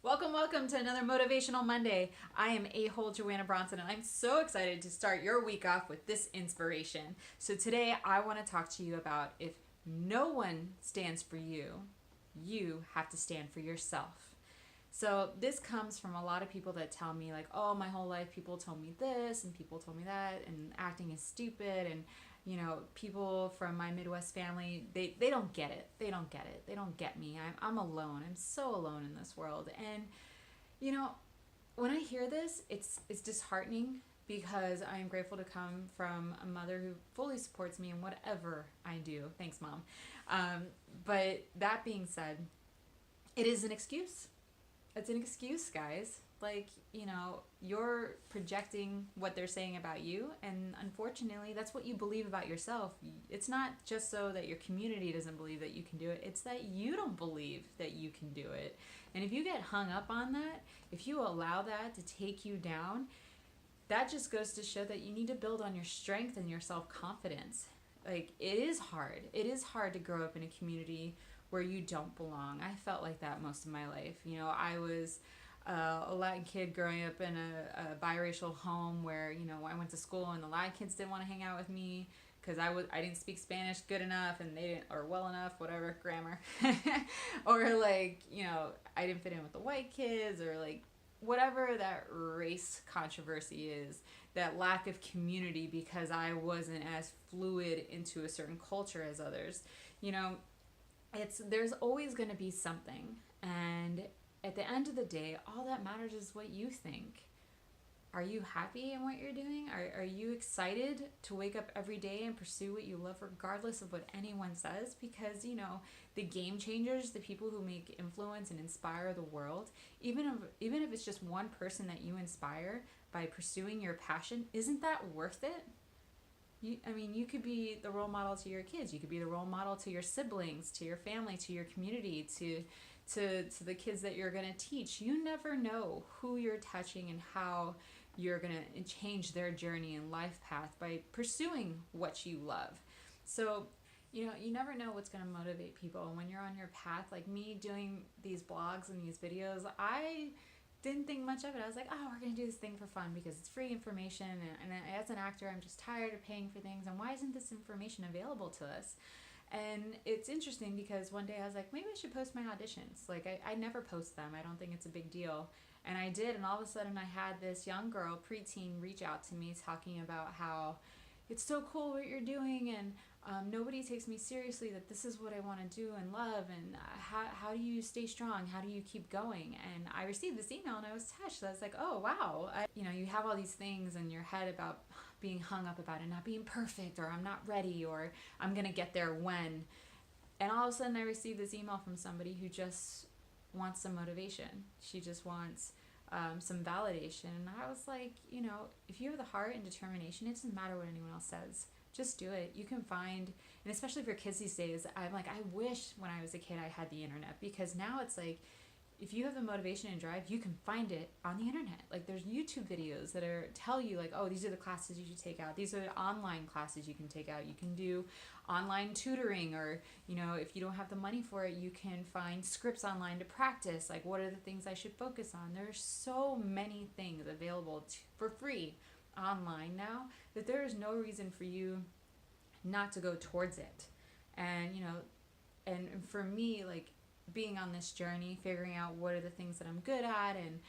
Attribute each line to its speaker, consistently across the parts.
Speaker 1: Welcome to another Motivational Monday. I am a-hole Joanna Bronson, and I'm so excited to start your week off with this inspiration. So today I want to talk to you about if no one stands for you, you have to stand for yourself. So this comes from a lot of people that tell me like, oh, my whole life people told me this and people told me that and acting is stupid, and people from my Midwest family, they don't get it. They don't get it. They don't get me. I'm alone. I'm so alone in this world. And you know, when I hear this, it's disheartening because I am grateful to come from a mother who fully supports me in whatever I do. Thanks, Mom. But that being said, it is an excuse. It's an excuse, guys. Like, you're projecting what they're saying about you, and unfortunately, that's what you believe about yourself. It's not just so that your community doesn't believe that you can do it, it's that you don't believe that you can do it. And if you get hung up on that, if you allow that to take you down, that just goes to show that you need to build on your strength and your self-confidence. Like, it is hard. It is hard to grow up in a community where you don't belong. I felt like that most of my life. I was a Latin kid growing up in a biracial home where, I went to school and the Latin kids didn't want to hang out with me because I didn't speak Spanish good enough and they didn't, or well enough, whatever, grammar. Or like, I didn't fit in with the white kids, or like whatever that race controversy is, that lack of community because I wasn't as fluid into a certain culture as others. There's always going to be something, and at the end of the day, all that matters is what you think. Are you happy in what you're doing? Are you excited to wake up every day and pursue what you love regardless of what anyone says? Because, the game changers, the people who make influence and inspire the world, even if it's just one person that you inspire by pursuing your passion, isn't that worth it? You could be the role model to your kids. You could be the role model to your siblings, to your family, to your community, to the kids that you're going to teach. You never know who you're touching and how you're going to change their journey and life path by pursuing what you love. So, you never know what's going to motivate people. And when you're on your path, like me doing these blogs and these videos, I didn't think much of it. I was like, oh, we're going to do this thing for fun because it's free information. And as an actor, I'm just tired of paying for things. And why isn't this information available to us? And it's interesting because one day I was like, maybe I should post my auditions. Like, I never post them. I don't think it's a big deal. And I did. And all of a sudden I had this young girl, preteen, reach out to me talking about how it's so cool what you're doing, and nobody takes me seriously, that this is what I want to do and love, and how do you stay strong? How do you keep going? And I received this email and I was touched. I was like, oh, wow. You have all these things in your head about being hung up about it not being perfect, or I'm not ready, or I'm going to get there when. And all of a sudden I received this email from somebody who just wants some motivation. She just wants some validation. And I was like, if you have the heart and determination, it doesn't matter what anyone else says. Just do it. You can find, and especially for kids these days, I'm like, I wish when I was a kid I had the internet, because now it's like, if you have the motivation and drive, you can find it on the internet. Like, there's YouTube videos that tell you like, oh, these are the classes you should take out. These are the online classes you can take out. You can do online tutoring, or, if you don't have the money for it, you can find scripts online to practice. Like, what are the things I should focus on? There's so many things available for free online now that there is no reason for you not to go towards it. And, and for me, like, being on this journey, figuring out what are the things that I'm good at, and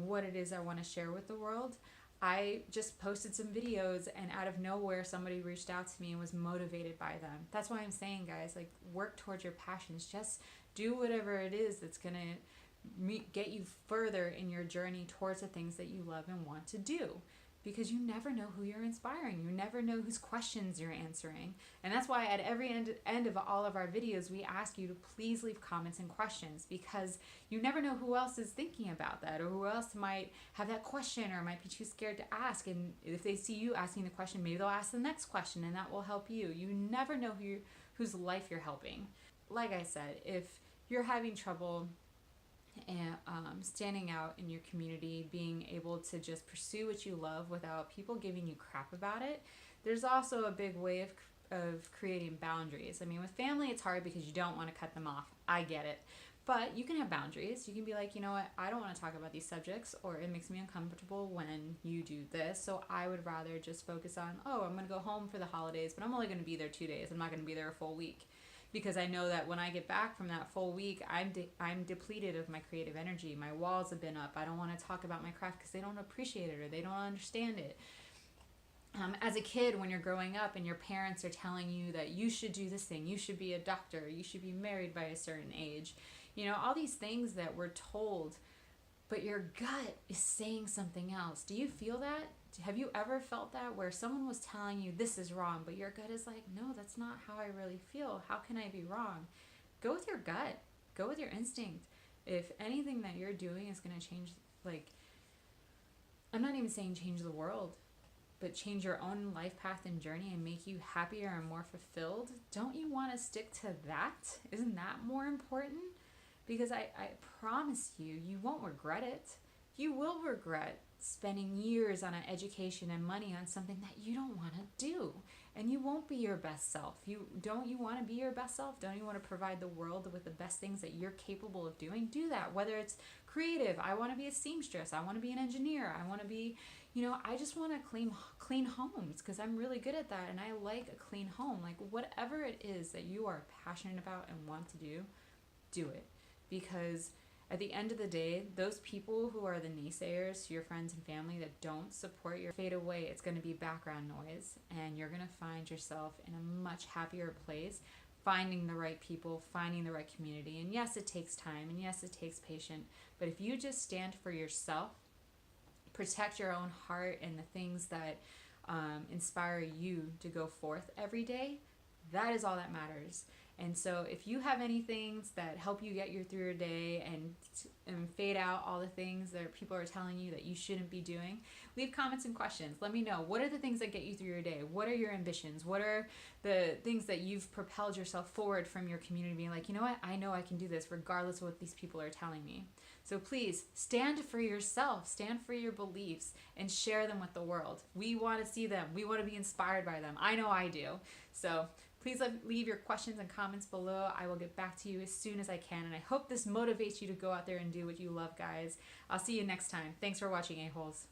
Speaker 1: what it is I want to share with the world, I just posted some videos, and out of nowhere somebody reached out to me and was motivated by them. That's why I'm saying, guys, like, work towards your passions. Just do whatever it is that's going to get you further in your journey towards the things that you love and want to do. Because you never know who you're inspiring. You never know whose questions you're answering. And that's why at every end of all of our videos, we ask you to please leave comments and questions, because you never know who else is thinking about that, or who else might have that question or might be too scared to ask. And if they see you asking the question, maybe they'll ask the next question, and that will help you. You never know whose life you're helping. Like I said, if you're having trouble and standing out in your community, being able to just pursue what you love without people giving you crap about it, there's also a big way of creating boundaries. I mean, with family, it's hard because you don't want to cut them off. I get it. But you can have boundaries. You can be like, you know what, I don't want to talk about these subjects, or it makes me uncomfortable when you do this. So I would rather just focus on, oh, I'm going to go home for the holidays, but I'm only going to be there 2 days. I'm not going to be there a full week. Because I know that when I get back from that full week, I'm depleted of my creative energy. My walls have been up. I don't want to talk about my craft because they don't appreciate it or they don't understand it. As a kid, when you're growing up and your parents are telling you that you should do this thing, you should be a doctor, you should be married by a certain age, all these things that we're told, but your gut is saying something else. Do you feel that? Have you ever felt that, where someone was telling you this is wrong, but your gut is like, no, that's not how I really feel. How can I be wrong? Go with your gut. Go with your instinct. If anything that you're doing is going to change, like, I'm not even saying change the world, but change your own life path and journey and make you happier and more fulfilled, don't you want to stick to that? Isn't that more important? Because I promise you, you won't regret it. You will regret spending years on an education and money on something that you don't want to do. And you won't be your best self. Don't you want to be your best self? Don't you want to provide the world with the best things that you're capable of doing? Do that. Whether it's creative, I want to be a seamstress, I want to be an engineer, I want to be, I just want to clean homes because I'm really good at that and I like a clean home. Like, whatever it is that you are passionate about and want to do it. Because at the end of the day, those people who are the naysayers to your friends and family that don't support your fade away. It's going to be background noise, and you're going to find yourself in a much happier place, finding the right people, finding the right community. And yes, it takes time, and yes, it takes patience. But if you just stand for yourself, protect your own heart and the things that inspire you to go forth every day, that is all that matters. And so if you have any things that help you get through your day and fade out all the things that people are telling you that you shouldn't be doing, leave comments and questions. Let me know. What are the things that get you through your day? What are your ambitions? What are the things that you've propelled yourself forward from your community, being like, you know what? I know I can do this regardless of what these people are telling me. So please stand for yourself, stand for your beliefs, and share them with the world. We want to see them. We want to be inspired by them. I know I do. So please leave your questions and comments below. I will get back to you as soon as I can. And I hope this motivates you to go out there and do what you love, guys. I'll see you next time. Thanks for watching, A-Holes.